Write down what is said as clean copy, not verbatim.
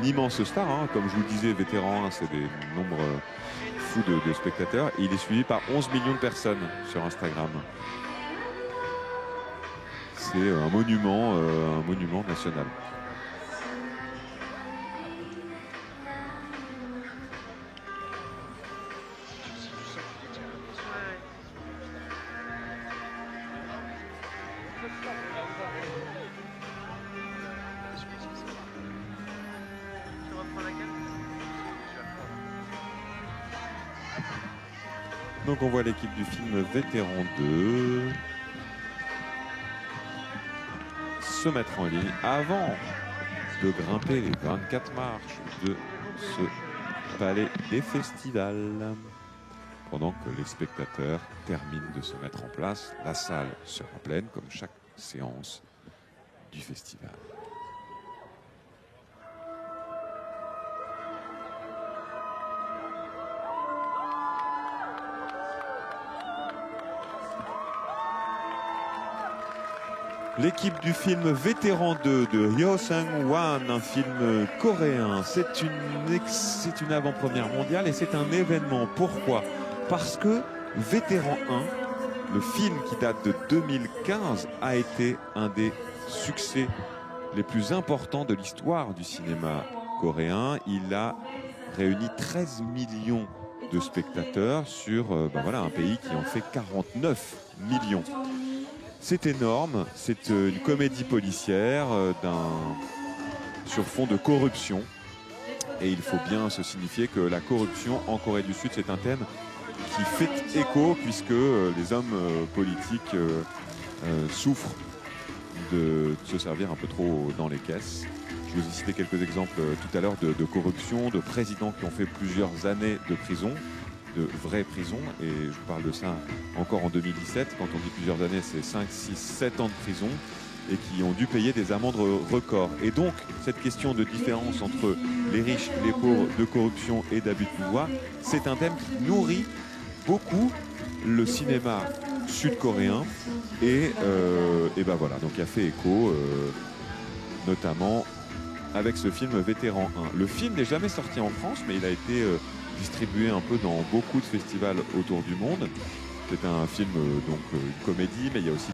une immense star, hein. Comme je vous le disais, Vétéran 1, c'est des nombres fous de spectateurs. Et il est suivi par 11 millions de personnes sur Instagram. C'est un monument national. Donc on voit l'équipe du film Vétéran 2 se mettre en ligne avant de grimper les 24 marches de ce palais des festivals. Pendant que les spectateurs terminent de se mettre en place, la salle sera pleine comme chaque séance du festival. L'équipe du film Vétéran 2 de Ryo Sang-wan, un film coréen. C'est une avant-première mondiale et c'est un événement. Pourquoi? Parce que Vétéran 1, le film qui date de 2015, a été un des succès les plus importants de l'histoire du cinéma coréen. Il a réuni 13 millions de spectateurs sur un pays qui en fait 49 millions. C'est énorme, c'est une comédie policière sur fond de corruption. Et il faut bien se signifier que la corruption en Corée du Sud, c'est un thème qui fait écho puisque les hommes politiques souffrent de se servir un peu trop dans les caisses. Je vous ai cité quelques exemples tout à l'heure de corruption, de présidents qui ont fait plusieurs années de prison, de vraies prisons, et je vous parle de ça encore en 2017. Quand on dit plusieurs années, c'est 5, 6, 7 ans de prison, et qui ont dû payer des amendes records. Et donc, cette question de différence entre les riches, les pauvres, de corruption et d'abus de pouvoir, c'est un thème qui nourrit beaucoup le cinéma sud-coréen, et voilà, donc il a fait écho, notamment avec ce film Vétéran 1. Le film n'est jamais sorti en France, mais il a été distribué un peu dans beaucoup de festivals autour du monde. C'est un film, donc une comédie, mais il y a aussi